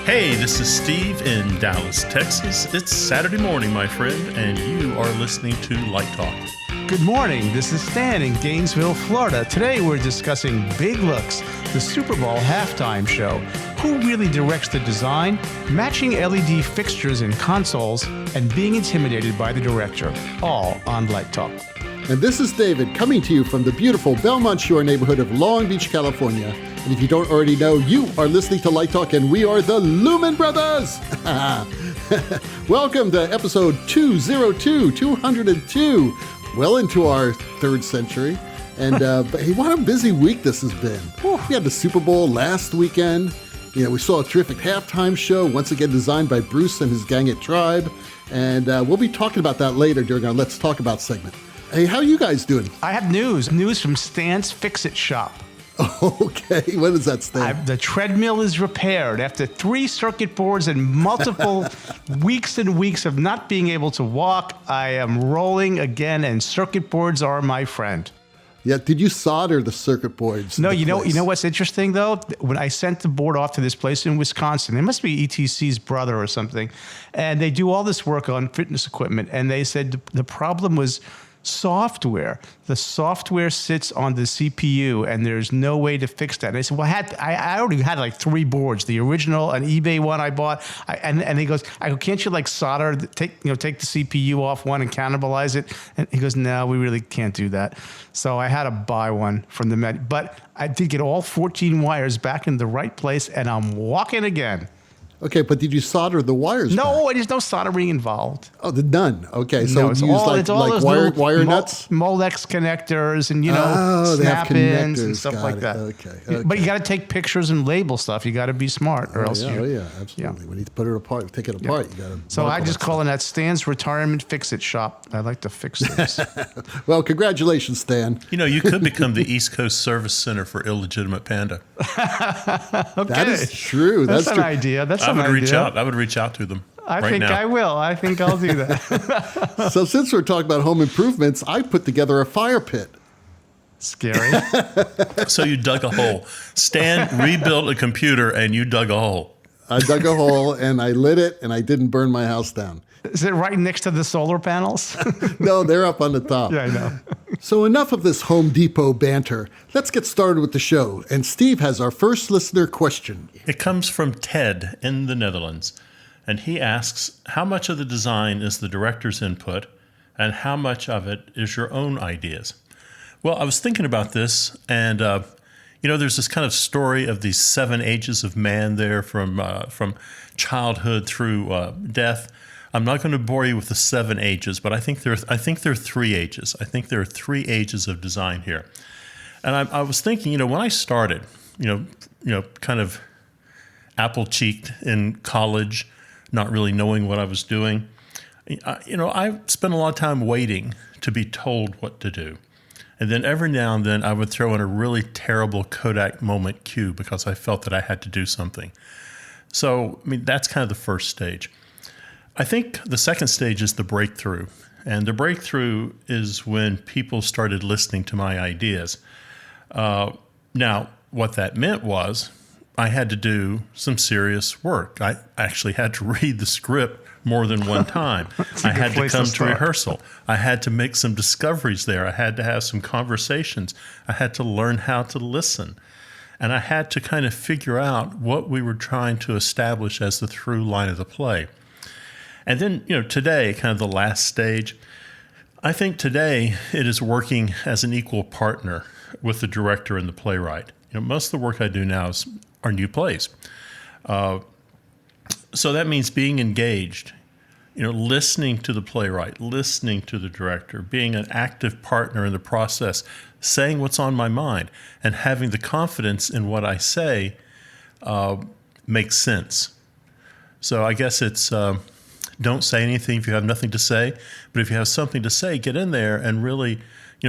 Hey, this is Steve in Dallas, Texas. It's Saturday morning, my friend, and you are listening to Light Talk. Good morning. This is Stan in Gainesville, Florida. Today we're discussing Big Looks, the Super Bowl halftime show. Who really directs the design, matching LED fixtures and consoles, and being intimidated by the director. All on Light Talk. And this is David coming to you from the beautiful Belmont Shore neighborhood of Long Beach, California. And if you don't already know, you are listening to Light Talk, and we are the Lumen Brothers. Welcome to episode 202, well into our third century. And but hey, what a busy week this has been. We had the Super Bowl last weekend. You know, we saw a terrific halftime show, once again designed by Bruce and his gang at Tribe. And we'll be talking about that later during our Let's Talk About segment. Hey, how are you guys doing? I have news from Stan's Fix-It shop. Okay, what does that stand? The treadmill is repaired. After 3 circuit boards and multiple weeks and weeks of not being able to walk, I am rolling again, and circuit boards are my friend. Yeah, did you solder the circuit boards? No, you know what's interesting though? When I sent the board off to this place in Wisconsin, it must be ETC's brother or something, and they do all this work on fitness equipment, and they said the problem was software. The software sits on the CPU, and there's no way to fix that. And I said, well, I already had like 3 boards, the original, an eBay one I bought, and he goes, I go, can't you like solder, take the CPU off one and cannibalize it? And he goes, no, we really can't do that. So I had to buy one from the but I did get all 14 wires back in the right place, and I'm walking again. Okay, but did you solder the wires No, back? There's no soldering involved. Oh, none. Okay, so no, it's you use wire nuts? Molex connectors and, snap-ins and stuff like that. Okay. But you got to take pictures and label stuff. You got to be smart or else absolutely. Yeah. We need to put it apart, take it apart. You got to. So I just call it that Stan's Retirement Fix-It shop. I like to fix things. Well, congratulations, Stan. You know, you could become the East Coast Service Center for Illegitimate Panda. Okay. That is true. That's an true. idea. I would reach out to them. I right think now. I will. I think I'll do that. So since we're talking about home improvements, I put together a fire pit. Scary. So you dug a hole. Stan rebuilt a computer, and you dug a hole. I dug a hole, and I lit it, and I didn't burn my house down. Is it right next to the solar panels? No, they're up on the top. Yeah, I know. So enough of this Home Depot banter. Let's get started with the show. And Steve has our first listener question. It comes from Ted in the Netherlands. And he asks, how much of the design is the director's input, and how much of it is your own ideas? Well, I was thinking about this, and there's this kind of story of these 7 ages of man there, from childhood through death. I'm not going to bore you with the 7 ages, but I think there are 3 ages. I think there are 3 ages of design here. And I was thinking, when I started, kind of apple-cheeked in college, not really knowing what I was doing, I spent a lot of time waiting to be told what to do. And then every now and then I would throw in a really terrible Kodak moment cue because I felt that I had to do something. So, that's kind of the first stage. I think the second stage is the breakthrough. And the breakthrough is when people started listening to my ideas. Now, what that meant was I had to do some serious work. I actually had to read the script more than one time. I had to come to rehearsal. I had to make some discoveries there. I had to have some conversations. I had to learn how to listen. And I had to kind of figure out what we were trying to establish as the through line of the play. And then, today, kind of the last stage, I think today it is working as an equal partner with the director and the playwright. Most of the work I do now are new plays. So that means being engaged, listening to the playwright, listening to the director, being an active partner in the process, saying what's on my mind, and having the confidence in what I say makes sense. So I guess it's... don't say anything if you have nothing to say, but if you have something to say, get in there and really,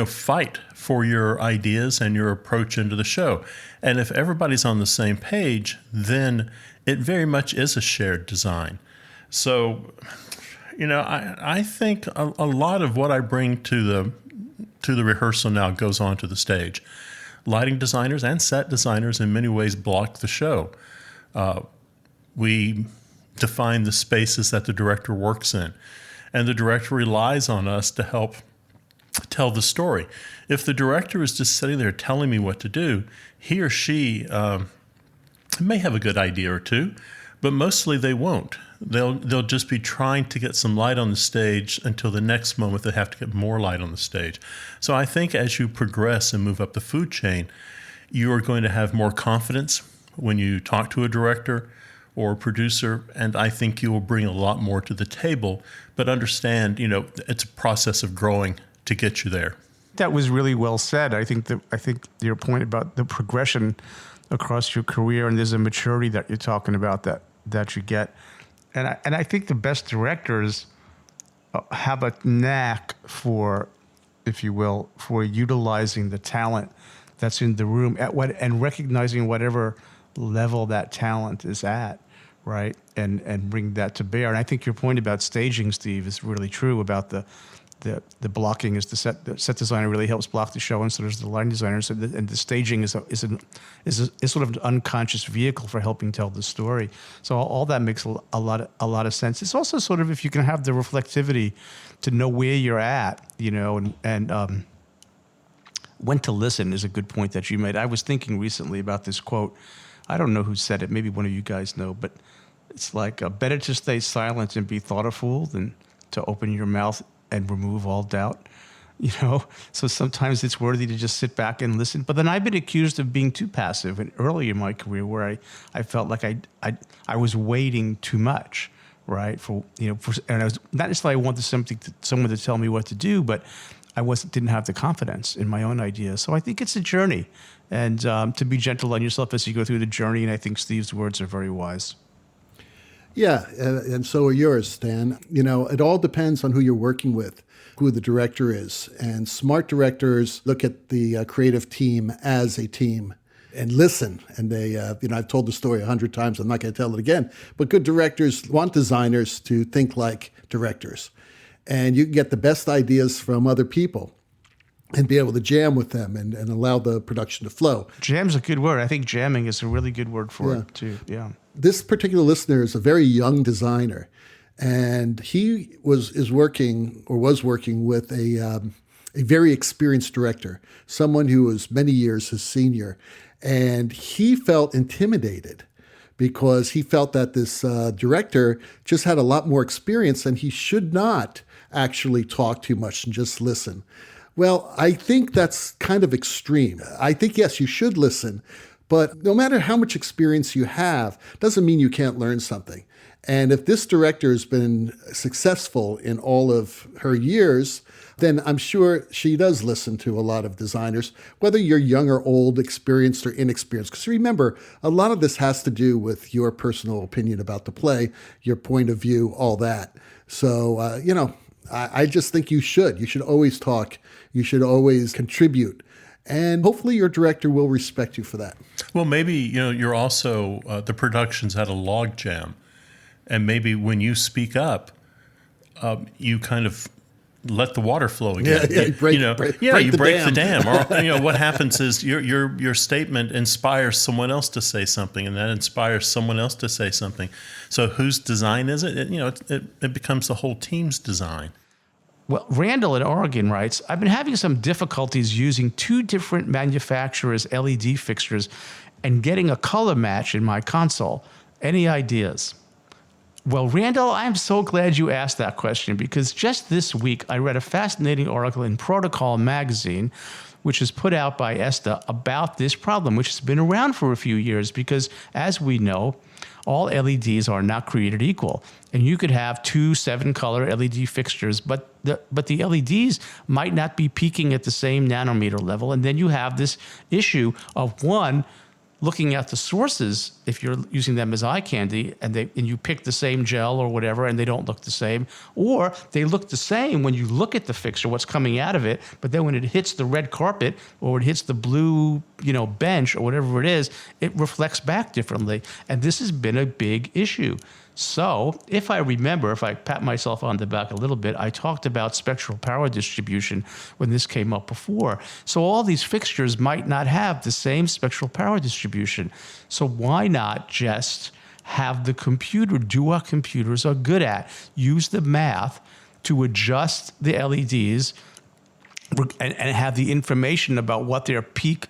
fight for your ideas and your approach into the show. And if everybody's on the same page, then it very much is a shared design. So, I think a lot of what I bring to the rehearsal now goes on to the stage. Lighting designers and set designers in many ways block the show. We define the spaces that the director works in, and the director relies on us to help tell the story. If the director is just sitting there telling me what to do, he or she may have a good idea or two, but mostly they won't. They'll just be trying to get some light on the stage until the next moment they have to get more light on the stage. So I think as you progress and move up the food chain, you are going to have more confidence when you talk to a director or a producer, and I think you will bring a lot more to the table, but understand, it's a process of growing to get you there. That was really well said. I think your point about the progression across your career, and there's a maturity that you're talking about that you get. And I think the best directors have a knack for, if you will, for utilizing the talent that's in the room and recognizing whatever level that talent is at, right? And bring that to bear. And I think your point about staging, Steve, is really true about the blocking is the set designer really helps block the show, and so does the lighting designer. So and the staging is sort of an unconscious vehicle for helping tell the story. So all that makes a lot of sense. It's also sort of, if you can have the reflectivity to know where you're at, and when to listen is a good point that you made. I was thinking recently about this quote. I don't know who said it. Maybe one of you guys know, but it's like better to stay silent and be thoughtful than to open your mouth and remove all doubt, So sometimes it's worthy to just sit back and listen. But then I've been accused of being too passive early in my career, where I felt like I was waiting too much, right? And I was not necessarily I wanted someone to tell me what to do, but I didn't have the confidence in my own ideas. So I think it's a journey, and to be gentle on yourself as you go through the journey. And I think Steve's words are very wise. Yeah, and so are yours, Stan. It all depends on who you're working with, who the director is. And smart directors look at the creative team as a team and listen. And they, I've told the story 100 times. I'm not going to tell it again. But good directors want designers to think like directors. And you can get the best ideas from other people and be able to jam with them and allow the production to flow. Jam's a good word. I think jamming is a really good word for it, too. Yeah. This particular listener is a very young designer, and he was working with a very experienced director, someone who was many years his senior, and he felt intimidated because he felt that this director just had a lot more experience and he should not actually talk too much and just listen. Well, I think that's kind of extreme. I think, yes, you should listen, but no matter how much experience you have, doesn't mean you can't learn something. And if this director has been successful in all of her years, then I'm sure she does listen to a lot of designers, whether you're young or old, experienced or inexperienced. Because remember, a lot of this has to do with your personal opinion about the play, your point of view, all that. So, I just think you should. You should always talk. You should always contribute. And hopefully your director will respect you for that. Well, maybe, you're also, the production's at a log jam. And maybe when you speak up, you kind of let the water flow again. You break the dam. Or what happens is your statement inspires someone else to say something, and that inspires someone else to say something. So whose design is it? It becomes the whole team's design. Well, Randall in Oregon writes, I've been having some difficulties using two different manufacturers' LED fixtures and getting a color match in my console. Any ideas? Well, Randall, I'm so glad you asked that question, because just this week I read a fascinating article in Protocol magazine, which is put out by ESTA, about this problem, which has been around for a few years, because as we know, all LEDs are not created equal. And you could have two 7-color LED fixtures, but the LEDs might not be peaking at the same nanometer level. And then you have this issue of, one, looking at the sources, if you're using them as eye candy, and you pick the same gel or whatever, and they don't look the same, or they look the same when you look at the fixture, what's coming out of it, but then when it hits the red carpet or it hits the blue, bench or whatever it is, it reflects back differently. And this has been a big issue. So if I pat myself on the back a little bit, I talked about spectral power distribution when this came up before. So all these fixtures might not have the same spectral power distribution. So why not just have the computer do what computers are good at. Use the math to adjust the LEDs and have the information about what their peak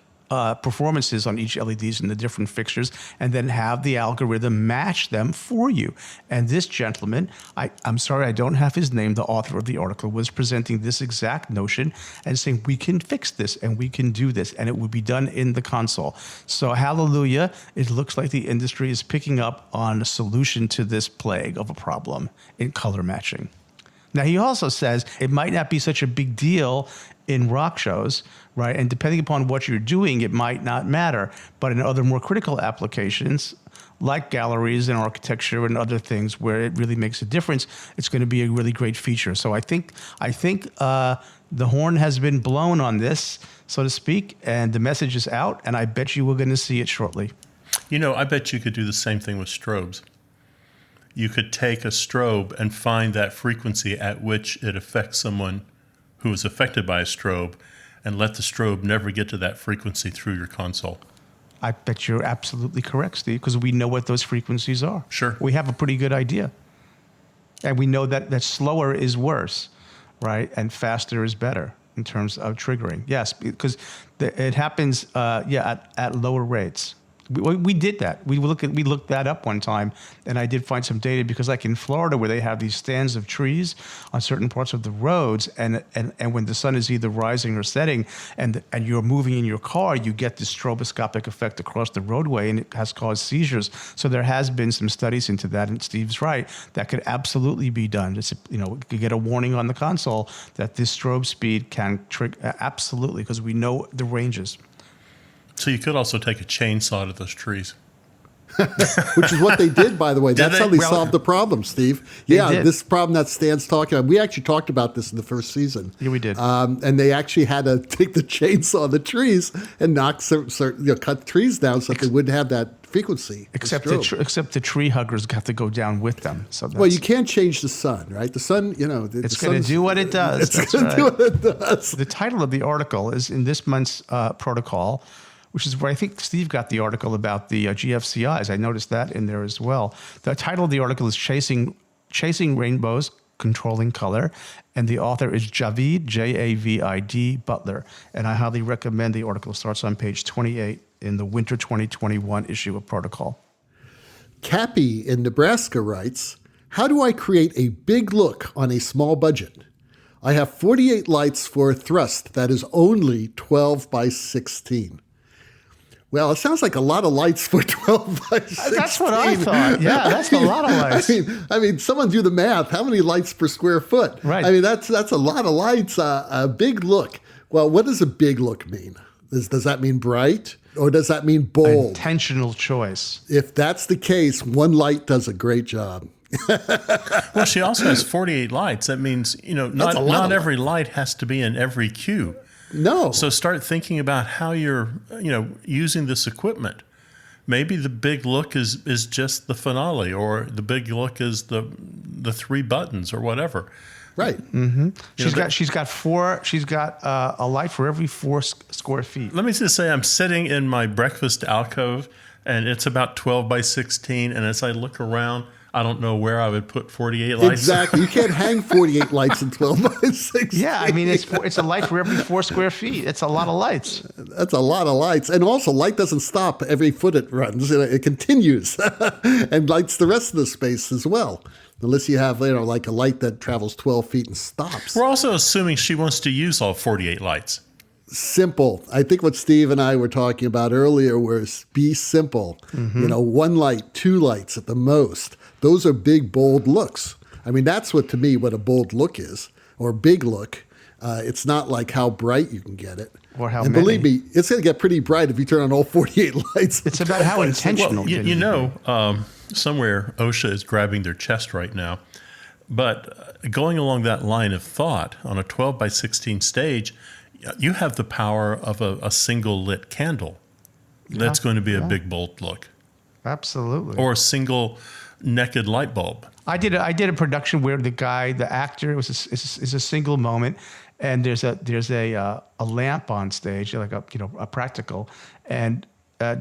performance is on each LEDs in the different fixtures, and then have the algorithm match them for you. And this gentleman, I'm sorry, I don't have his name, the author of the article, was presenting this exact notion and saying, we can fix this and we can do this, and it would be done in the console. So hallelujah, it looks like the industry is picking up on a solution to this plague of a problem in color matching. Now, he also says it might not be such a big deal in rock shows, right? And depending upon what you're doing, it might not matter. But in other more critical applications, like galleries and architecture and other things where it really makes a difference, it's going to be a really great feature. So I think the horn has been blown on this, so to speak, and the message is out, and I bet you we're going to see it shortly. You know, I bet you could do the same thing with strobes. You could take a strobe and find that frequency at which it affects someone who is affected by a strobe, and let the strobe never get to that frequency through your console. I bet you're absolutely correct, Steve, because we know what those frequencies are. Sure. We have a pretty good idea. And we know that slower is worse, right? And faster is better in terms of triggering. Yes, because it happens, at lower rates. We did that. We looked that up one time, and I did find some data because, like in Florida, where they have these stands of trees on certain parts of the roads, and when the sun is either rising or setting, and you're moving in your car, you get this stroboscopic effect across the roadway, and it has caused seizures. So there has been some studies into that, and Steve's right. That could absolutely be done. It's, you could get a warning on the console that this strobe speed can trigger absolutely, because we know the ranges. So you could also take a chainsaw to those trees. Which is what they did, by the way. That's how they solved the problem, Steve. Yeah, this problem that Stan's talking about. We actually talked about this in the first season. Yeah, we did. And they actually had to take the chainsaw of the trees and knock cut trees down so that they wouldn't have that frequency. Except the tree huggers have to go down with them. So well, you can't change the sun, right? The sun, it's going to do what it does. It's going to do what it does. The title of the article is in this month's protocol, which is where I think Steve got the article about the GFCIs. I noticed that in there as well. The title of the article is Chasing Rainbows, Controlling Color, and the author is Javid, Javid Butler. And I highly recommend the article. It starts on page 28 in the winter 2021 issue of Protocol. Cappy in Nebraska writes, how do I create a big look on a small budget? I have 48 lights for a thrust that is only 12 by 16. Well, it sounds like a lot of lights for 12 by 16. That's what I thought. Yeah, that's a lot of lights. I mean, someone do the math. How many lights per square foot? Right. I mean, that's a lot of lights. A big look. Well, what does a big look mean? Does that mean bright, or does that mean bold? Intentional choice. If that's the case, one light does a great job. Well, she also has 48 lights. That means, not every light has to be in every cue. No. So start thinking about how you're, using this equipment. Maybe the big look is just the finale, or the big look is the 3 buttons, or whatever. Right. Mm-hmm. She's got a light for every 4 square feet. Let me just say, I'm sitting in my breakfast alcove, and it's about 12 by 16. And as I look around, I don't know where I would put 48 lights. Exactly. You can't hang 48 lights in 12 by 16. Yeah, I mean, it's a light for every 4 square feet. It's a lot of lights. That's a lot of lights. And also, light doesn't stop every foot it runs. It continues and lights the rest of the space as well. Unless you have, like a light that travels 12 feet and stops. We're also assuming she wants to use all 48 lights. Simple. I think what Steve and I were talking about earlier was be simple. Mm-hmm. 1 light, 2 lights at the most. Those are big, bold looks. I mean, that's what a bold look is, or a big look. It's not like how bright you can get it. Or how and many. Believe me, it's going to get pretty bright if you turn on all 48 lights. It's about how intentional. Well, somewhere OSHA is grabbing their chest right now. But going along that line of thought, on a 12 by 16 stage, you have the power of a single lit candle. That's going to be a big, bold look. Absolutely. Or a single naked light bulb. I did a production where the actor is a single moment, and there's a lamp on stage, like a practical, and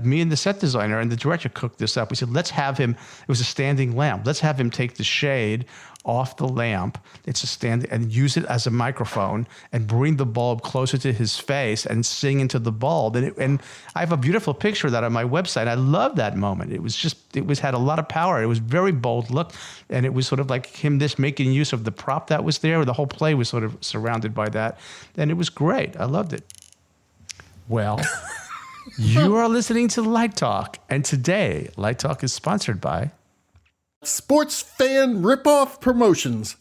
me and the set designer and the director cooked this up. We said, let's have him, it was a standing lamp. Let's have him take the shade off the lamp. It's a stand and use it as a microphone and bring the bulb closer to his face and sing into the bulb. And I have a beautiful picture of that on my website. I love that moment. It had a lot of power. It was very bold look. And it was sort of like him making use of the prop that was there. The whole play was sort of surrounded by that. And it was great. I loved it. Well, you are listening to Light Talk. And today, Light Talk is sponsored by Sports Fan Ripoff Promotions.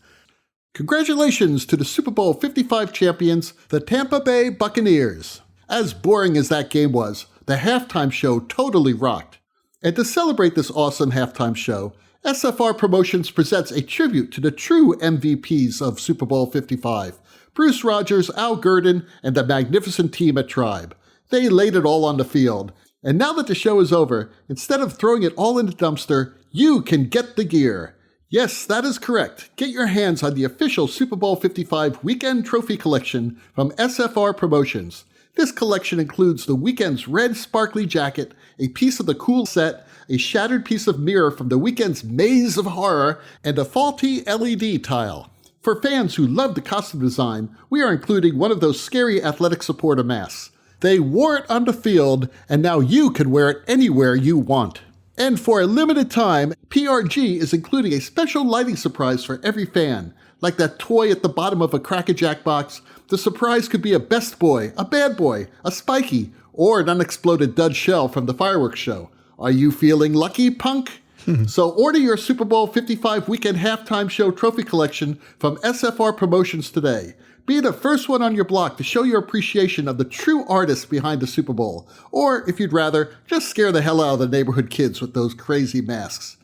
Congratulations to the Super Bowl 55 champions, the Tampa Bay Buccaneers. As boring as that game was, the halftime show totally rocked. And to celebrate this awesome halftime show, SFR Promotions presents a tribute to the true MVPs of Super Bowl 55, Bruce Rogers, Al Gurdon, and the magnificent team at Tribe. They laid it all on the field. And now that the show is over, instead of throwing it all in the dumpster, you can get the gear. Yes, that is correct. Get your hands on the official Super Bowl 55 Weekend Trophy Collection from SFR Promotions. This collection includes the Weeknd's red sparkly jacket, a piece of the cool set, a shattered piece of mirror from the Weeknd's Maze of Horror, and a faulty LED tile. For fans who love the costume design, we are including one of those scary athletic supporter masks. They wore it on the field, and now you can wear it anywhere you want. And for a limited time, PRG is including a special lighting surprise for every fan. Like that toy at the bottom of a Cracker Jack box, the surprise could be a best boy, a bad boy, a spiky, or an unexploded dud shell from the fireworks show. Are you feeling lucky, punk? So order your Super Bowl 55 Weekend Halftime Show Trophy Collection from SFR Promotions today. Be the first one on your block to show your appreciation of the true artists behind the Super Bowl. Or, if you'd rather, just scare the hell out of the neighborhood kids with those crazy masks.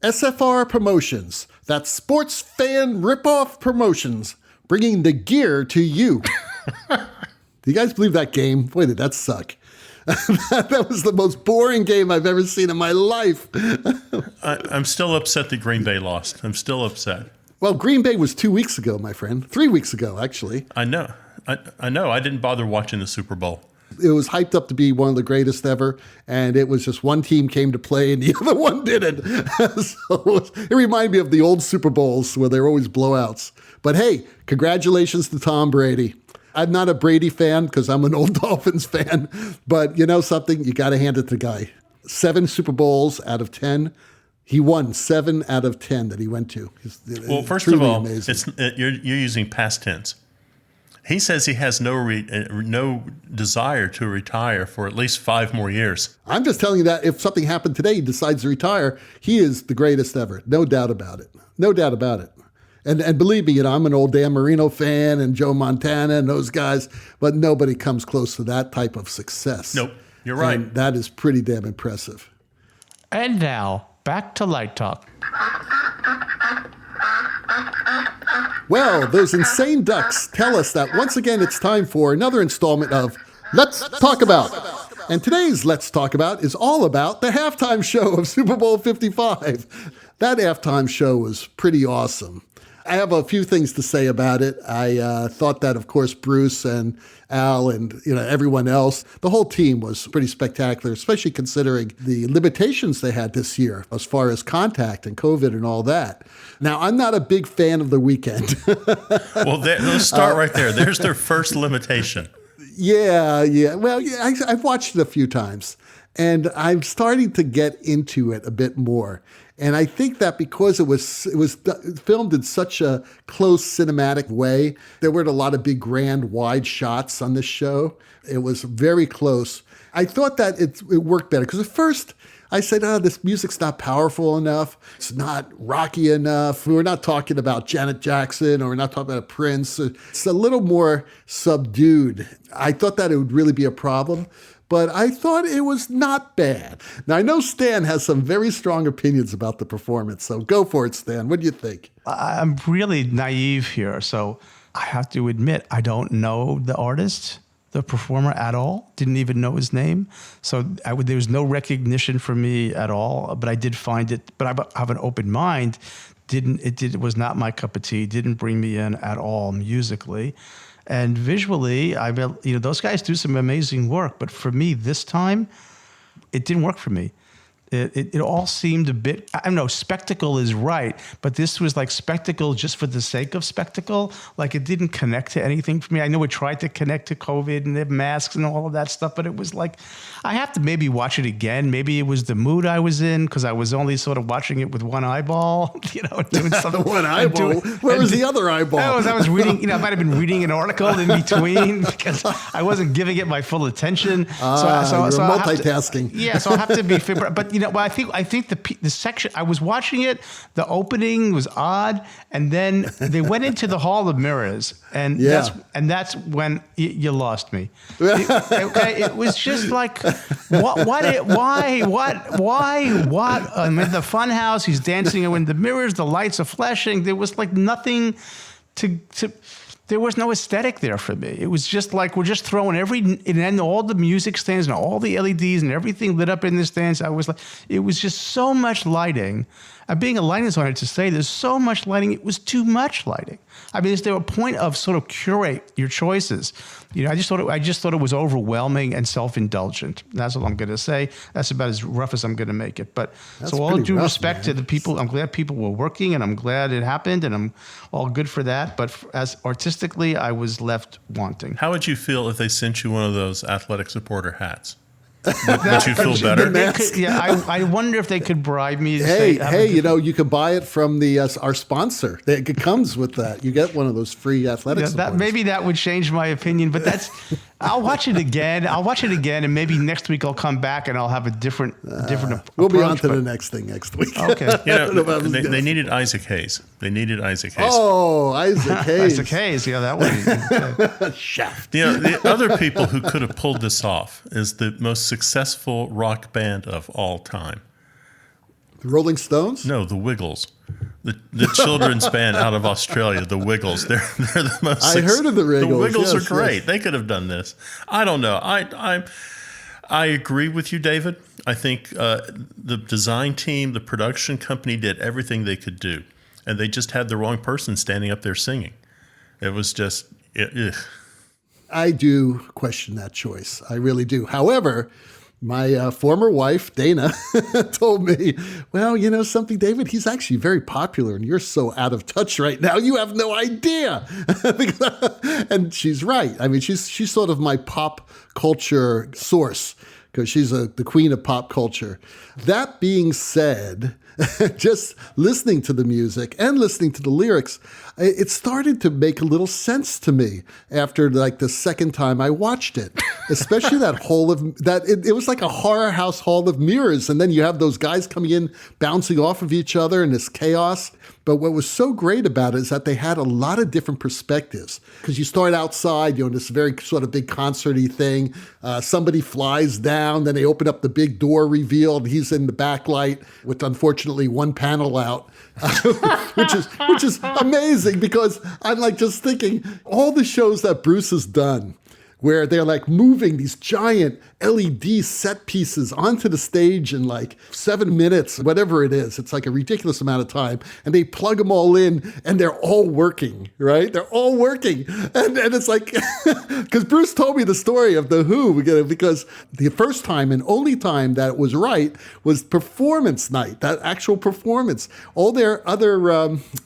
SFR Promotions. That's Sports Fan Ripoff Promotions. Bringing the gear to you. Do you guys believe that game? Boy, did that suck. That was the most boring game I've ever seen in my life. I'm still upset that Green Bay lost. I'm still upset. Well, Green Bay was 2 weeks ago, my friend. 3 weeks ago, actually. I know. I know. I didn't bother watching the Super Bowl. It was hyped up to be one of the greatest ever, and it was just one team came to play and the other one didn't. So it reminded me of the old Super Bowls where they were always blowouts. But hey, congratulations to Tom Brady. I'm not a Brady fan because I'm an old Dolphins fan, but you know something? You got to hand it to the guy. 7 Super Bowls out of 10. He won 7 out of 10 that he went to. Well, first of all, you're using past tense. He says he has no desire to retire for at least 5 more years. I'm just telling you that if something happened today, he decides to retire, he is the greatest ever. No doubt about it. No doubt about it. And believe me, I'm an old Dan Marino fan and Joe Montana and those guys, but nobody comes close to that type of success. Nope, you're right. And that is pretty damn impressive. And now, back to Light Talk. Well, those insane ducks tell us that once again it's time for another installment of Let's Talk About. And today's Let's Talk About is all about the halftime show of Super Bowl 55. That halftime show was pretty awesome. I have a few things to say about it. I thought that, of course, Bruce and Al and everyone else, the whole team was pretty spectacular, especially considering the limitations they had this year as far as contact and COVID and all that. Now, I'm not a big fan of the Weeknd. Well, let's start right there. There's their first limitation. Yeah. Well, I've watched it a few times, and I'm starting to get into it a bit more. And I think that because it was filmed in such a close cinematic way, there weren't a lot of big, grand, wide shots on this show. It was very close. I thought that it worked better because at first I said, this music's not powerful enough. It's not rocky enough. We're not talking about Janet Jackson or we're not talking about Prince. It's a little more subdued. I thought that it would really be a problem. But I thought it was not bad. Now, I know Stan has some very strong opinions about the performance, so go for it, Stan. What do you think? I'm really naive here, so I have to admit I don't know the artist, the performer at all. Didn't even know his name. So there was no recognition for me at all, but I did find it, but I have an open mind. It was not my cup of tea. Didn't bring me in at all musically. And visually, those guys do some amazing work. But for me, this time, it didn't work for me. It all seemed a bit, I don't know, spectacle is right, but this was like spectacle just for the sake of spectacle. Like it didn't connect to anything for me. I know it tried to connect to COVID and the masks and all of that stuff, but it was like, I have to maybe watch it again. Maybe it was the mood I was in because I was only sort of watching it with one eyeball, doing something. One eyeball? Where was the other eyeball? I was reading, I might have been reading an article in between because I wasn't giving it my full attention. You're multitasking. So I'll have to be fair. But, but I think the section, I was watching it, the opening was odd, and then they went into the Hall of Mirrors, and that's when you lost me. It was just like, why? I'm in the fun house, he's dancing in the mirrors, the lights are flashing. There was like nothing to there was no aesthetic there for me. It was just like we're just throwing all the music stands and all the LEDs and everything lit up in the stands. I was like, it was just so much lighting. Being a lighting designer, to say there's so much lighting, it was too much lighting. I mean, is there a point of sort of curate your choices? I just thought it was overwhelming and self-indulgent. That's all I'm going to say. That's about as rough as I'm going to make it. But so all due respect to the people, I'm glad people were working, and I'm glad it happened, and I'm all good for that. But as artistically, I was left wanting. How would you feel if they sent you one of those athletic supporter hats? Would you feel better? I wonder if they could bribe me. You could buy it from our sponsor. It comes with that. You get one of those free athletic supporters. Maybe that would change my opinion, but I'll watch it again. And maybe next week I'll come back and I'll have a different approach. We'll be on to the next thing next week. Okay. They needed Isaac Hayes. Oh, Isaac Hayes. Isaac Hayes. Yeah, that one. Shaft. The other people who could have pulled this off is the most successful rock band of all time. The Rolling Stones? No, the Wiggles. The children's band out of Australia, the Wiggles. They're the most. I heard of the Wiggles. The Wiggles are great. Yes. They could have done this. I don't know. I agree with you, David. I think the design team, the production company did everything they could do, and they just had the wrong person standing up there singing. It was just. I do question that choice. I really do. However, my former wife, Dana, told me, well, you know something, David, he's actually very popular and you're so out of touch right now. You have no idea. And she's right. I mean, she's sort of my pop culture source because she's the queen of pop culture. That being said, just listening to the music and listening to the lyrics, it started to make a little sense to me after like the second time I watched it, especially it was like a horror house hall of mirrors. And then you have those guys coming in, bouncing off of each other in this chaos. But what was so great about it is that they had a lot of different perspectives because you start outside, in this very sort of big concert-y thing. Somebody flies down, then they open up the big door reveal, and he's in the backlight with unfortunately one panel out, which is amazing because I'm like just thinking all the shows that Bruce has done where they're like moving these giant LED set pieces onto the stage in like 7 minutes, whatever it is. It's like a ridiculous amount of time. And they plug them all in and they're all working, right? They're all working. And it's like, because Bruce told me the story of The Who, because the first time and only time that it was right was performance night, that actual performance. All their other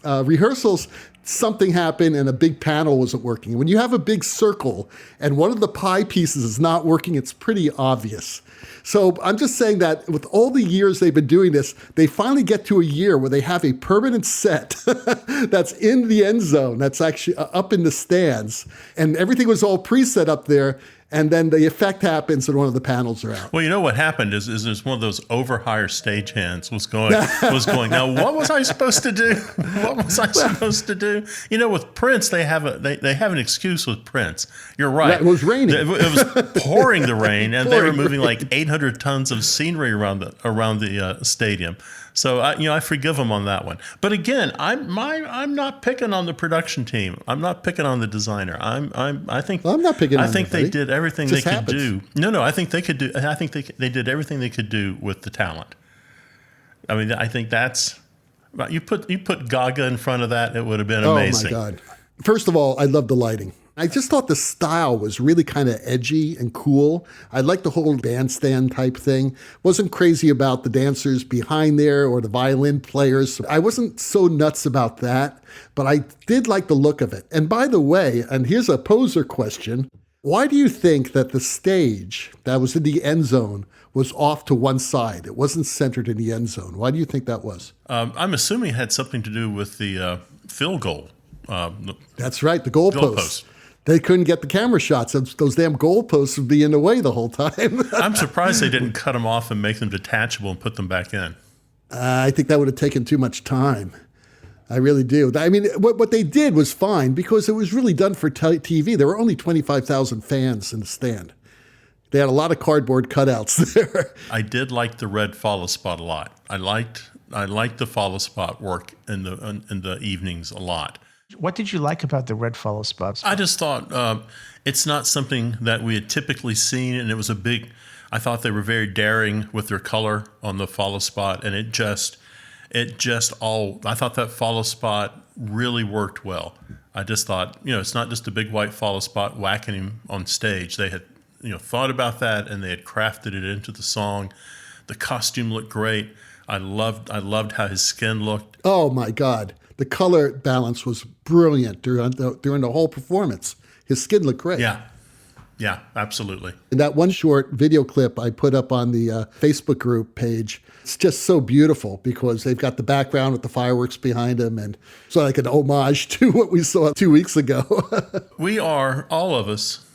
rehearsals, something happened and a big panel wasn't working. When you have a big circle and one of the pie pieces is not working, it's pretty obvious. So I'm just saying that with all the years they've been doing this, they finally get to a year where they have a permanent set that's in the end zone, that's actually up in the stands, and everything was all preset up there. And then the effect happens and one of the panels are out. Well, you know what happened is there's one of those overhire stagehands was going, now what was I supposed to do? What was I supposed to do? With Prince, they have an excuse with Prince. You're right. Yeah, it was raining. It was pouring the rain, and they were moving like 800 tons of scenery around the stadium. So I forgive them on that one. But again, I'm not picking on the production team. I'm not picking on the designer. I'm not picking. I think they did everything they could do. No, I think they could do. I think they did everything they could do with the talent. I mean, I think that's you put Gaga in front of that, it would have been amazing. Oh my God! First of all, I love the lighting. I just thought the style was really kind of edgy and cool. I liked the whole bandstand type thing. Wasn't crazy about the dancers behind there or the violin players. I wasn't so nuts about that, but I did like the look of it. And by the way, and here's a poser question, why do you think that the stage that was in the end zone was off to one side? It wasn't centered in the end zone. Why do you think that was? I'm assuming it had something to do with the field goal. That's right, the goalpost. They couldn't get the camera shots. Those damn goalposts would be in the way the whole time. I'm surprised they didn't cut them off and make them detachable and put them back in. I think that would have taken too much time. I really do. I mean, what they did was fine because it was really done for TV. There were only 25,000 fans in the stand. They had a lot of cardboard cutouts there. I did like the red follow spot a lot. I liked the follow spot work in the evenings a lot. What did you like about the red follow spots? I just thought it's not something that we had typically seen, and it was I thought they were very daring with their color on the follow spot, and I thought that follow spot really worked well. I just thought, it's not just a big white follow spot whacking him on stage. They had, thought about that, and they had crafted it into the song. The costume looked great. I loved how his skin looked. Oh my God. The color balance was brilliant during the whole performance. His skin looked great. Yeah, absolutely. And that one short video clip I put up on the Facebook group page, it's just so beautiful because they've got the background with the fireworks behind them, and it's like an homage to what we saw 2 weeks ago. All of us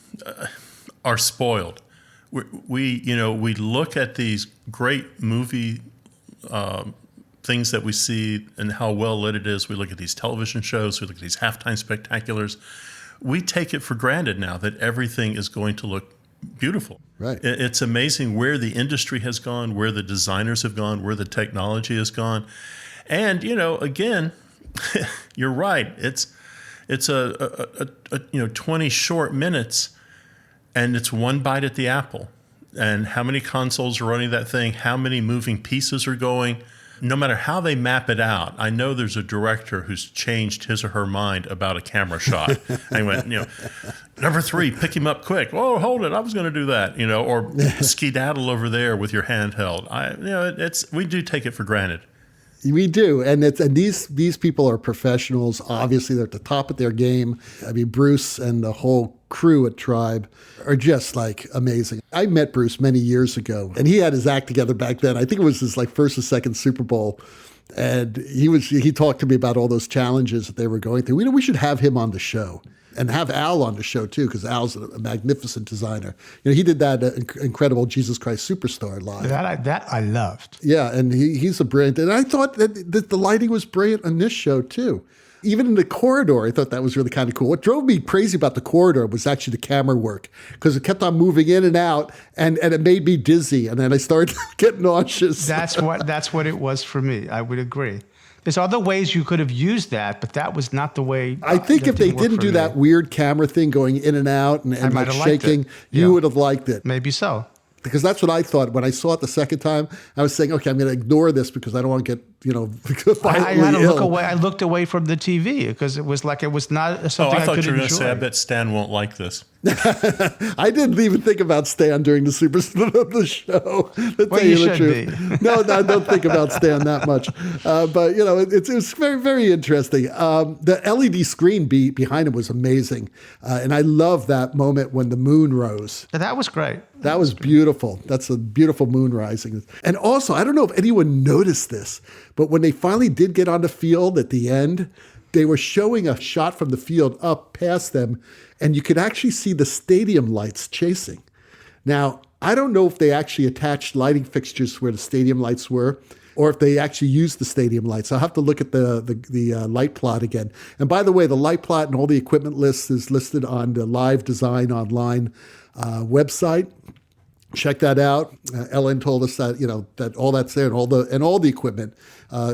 are spoiled. We look at these great movie things that we see and how well lit it is. We look at these television shows. We look at these halftime spectaculars. We take it for granted now that everything is going to look beautiful. Right. It's amazing where the industry has gone, where the designers have gone, where the technology has gone. And, again, you're right. It's a 20 short minutes, and it's one bite at the apple. And how many consoles are running that thing? How many moving pieces are going? No matter how they map it out, I know there's a director who's changed his or her mind about a camera shot. And he went, number 3, pick him up quick. Oh, hold it, I was going to do that, or skedaddle over there with your handheld. We do take it for granted. We do, and these people are professionals. Obviously, they're at the top of their game. I mean, Bruce and the whole crew at Tribe are just like amazing. I met Bruce many years ago, and he had his act together back then. I think it was his first or second Super Bowl, and he talked to me about all those challenges that they were going through. We should have him on the show. And have Al on the show, too, because Al's a magnificent designer. He did that incredible Jesus Christ Superstar live. That I loved. Yeah, and he's a brilliant. And I thought that the lighting was brilliant on this show, too. Even in the corridor, I thought that was really kind of cool. What drove me crazy about the corridor was actually the camera work, because it kept on moving in and out, and it made me dizzy. And then I started getting nauseous. That's what it was for me. I would agree. There's other ways you could have used that, but that was not the way. I think if they didn't do that weird camera thing going in and out and like shaking, you would have liked it. Maybe so. Because that's what I thought when I saw it the second time. I was saying, okay, I'm going to ignore this because I don't want to get, I had to look away. I looked away from the TV because it was like it was not something I could enjoy. I thought you were going to say, I bet Stan won't like this. I didn't even think about Stan during the the show. Well, you should be. No, I don't think about Stan that much. But, it was very, very interesting. The LED screen behind him was amazing. And I love that moment when the moon rose. That was great. That was beautiful. That's a beautiful moon rising. And also, I don't know if anyone noticed this, but when they finally did get on the field at the end, they were showing a shot from the field up past them, and you could actually see the stadium lights chasing. Now, I don't know if they actually attached lighting fixtures where the stadium lights were, or if they actually used the stadium lights. I'll have to look at the light plot again. And by the way, the light plot and all the equipment lists is listed on the Live Design Online website. Check that out. Ellen told us that that all that's there and all the equipment,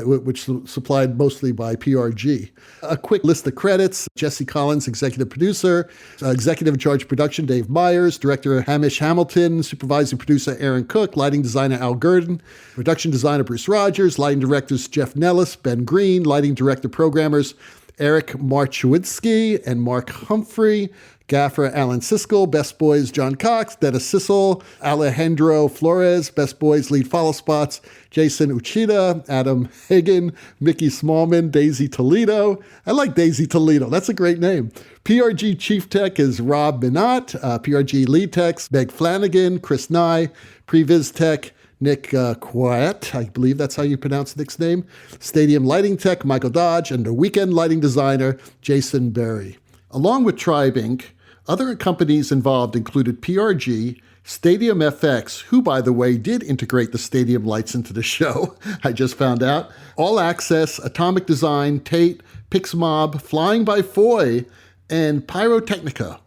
which supplied mostly by PRG. A quick list of credits: Jesse Collins, executive producer; executive in charge of production, Dave Myers; director Hamish Hamilton; supervising producer Aaron Cook; lighting designer Al Gurdon; production designer Bruce Rogers; lighting directors Jeff Nellis, Ben Green; lighting director programmers Eric Marchewitsky and Mark Humphrey, Gaffer Alan Siskel, Best Boys John Cox, Dennis Sissel, Alejandro Flores, Best Boys lead follow spots, Jason Uchida, Adam Hagen, Mickey Smallman, Daisy Toledo. I like Daisy Toledo. That's a great name. PRG Chief Tech is Rob Minot, PRG Lead Techs, Meg Flanagan, Chris Nye, Previs Tech, Nick Quiet, I believe that's how you pronounce Nick's name, Stadium Lighting Tech, Michael Dodge, and the Weeknd Lighting Designer, Jason Berry. Along with Tribe Inc., other companies involved included PRG, Stadium FX, who, by the way, did integrate the stadium lights into the show, I just found out, All Access, Atomic Design, Tate, Pixmob, Flying by Foy, and Pyrotechnica.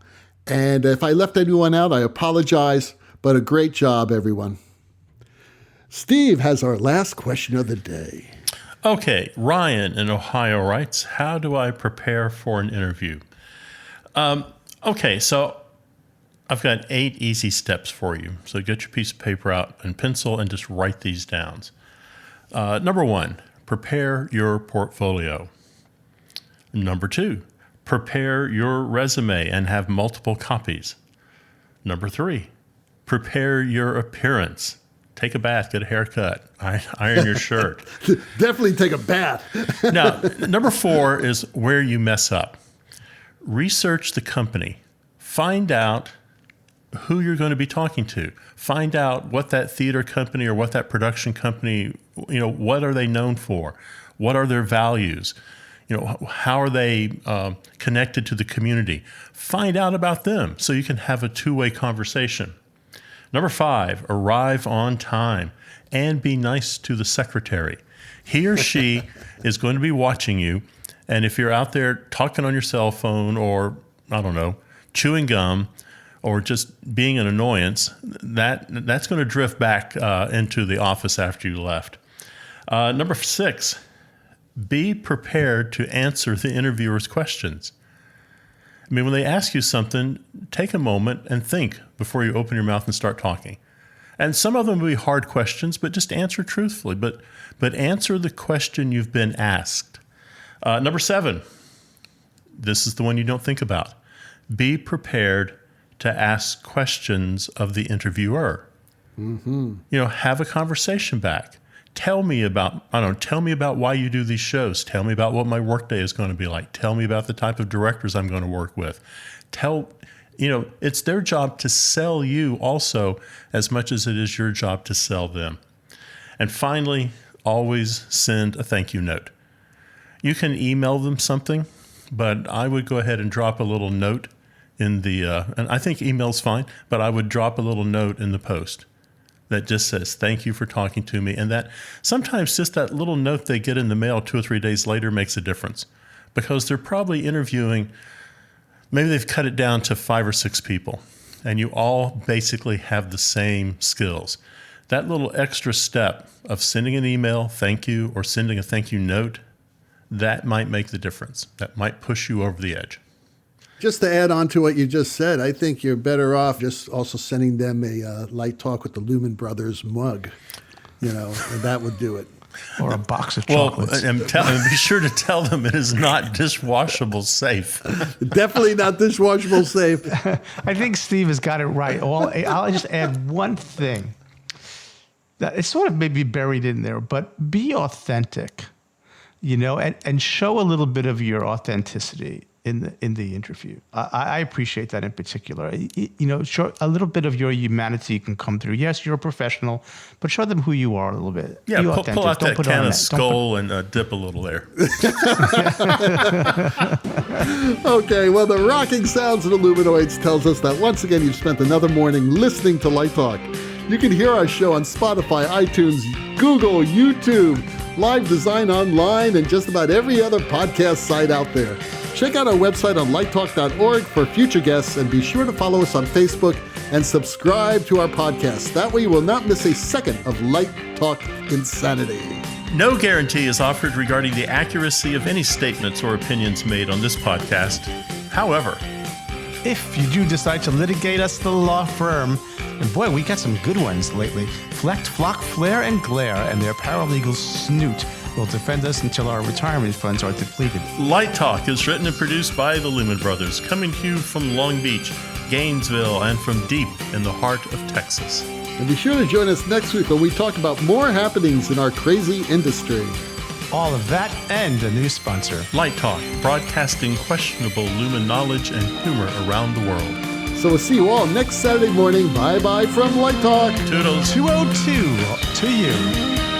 And if I left anyone out, I apologize, but a great job, everyone. Steve has our last question of the day. Okay, Ryan in Ohio writes, how do I prepare for an interview? Okay, so I've got 8 easy steps for you. So get your piece of paper out and pencil and just write these down. Number 1, prepare your portfolio. Number 2, prepare your resume and have multiple copies. Number 3, prepare your appearance. Take a bath, get a haircut, iron your shirt. Definitely take a bath. Now, number 4 is where you mess up. Research the company. Find out who you're going to be talking to. Find out what that theater company or what that production company, what are they known for? What are their values? How are they connected to the community? Find out about them so you can have a two-way conversation. Number 5, arrive on time and be nice to the secretary. He or she is going to be watching you. And if you're out there talking on your cell phone or, chewing gum or just being an annoyance, that's going to drift back into the office after you left. Number 6, be prepared to answer the interviewer's questions. I mean, when they ask you something, take a moment and think before you open your mouth and start talking. And some of them will be hard questions, but just answer truthfully. But answer the question you've been asked. Number 7, this is the one you don't think about. Be prepared to ask questions of the interviewer. Mm-hmm. Have a conversation back. Tell me about why you do these shows. Tell me about what my workday is going to be like. Tell me about the type of directors I'm going to work with. It's their job to sell you also as much as it is your job to sell them. And finally, always send a thank you note. You can email them something, but I would go ahead and drop a little note in the, and I think email's fine, but I would drop a little note in the post that just says, thank you for talking to me. And that sometimes just that little note they get in the mail 2 or 3 days later makes a difference because they're probably interviewing, maybe they've cut it down to 5 or 6 people and you all basically have the same skills. That little extra step of sending an email, thank you, or sending a thank you note, that might make the difference. That might push you over the edge. Just to add on to what you just said, I think you're better off just also sending them a Light Talk with the Lumen Brothers mug, and that would do it. Or a box of chocolates. And be sure to tell them it is not dishwashable safe. Definitely not dishwashable safe. I think Steve has got it right. I'll just add one thing. It's sort of maybe buried in there, but be authentic. And show a little bit of your authenticity in the interview. I appreciate that in particular. Show a little bit of your humanity can come through. Yes, you're a professional, but show them who you are a little bit. Yeah, pull out that can of Skull and dip a little there. Okay, well, the rocking sounds of the Luminoids tells us that once again you've spent another morning listening to Light Talk. You can hear our show on Spotify, iTunes, Google, YouTube, Live Design Online, and just about every other podcast site out there. Check out our website on lighttalk.org for future guests, and be sure to follow us on Facebook and subscribe to our podcast. That way you will not miss a second of Light Talk insanity. No guarantee is offered regarding the accuracy of any statements or opinions made on this podcast. However, if you do decide to litigate us, the law firm, and boy, we got some good ones lately, Flecht, Flock, Flare, and Glare, and their paralegals Snoot, will defend us until our retirement funds are depleted. Light Talk is written and produced by the Lumen Brothers, coming to you from Long Beach, Gainesville, and from deep in the heart of Texas. And be sure to join us next week when we talk about more happenings in our crazy industry. All of that and a new sponsor. Light Talk, broadcasting questionable Lumen knowledge and humor around the world. So we'll see you all next Saturday morning. Bye-bye from Light Talk. Toodles. 202 to you.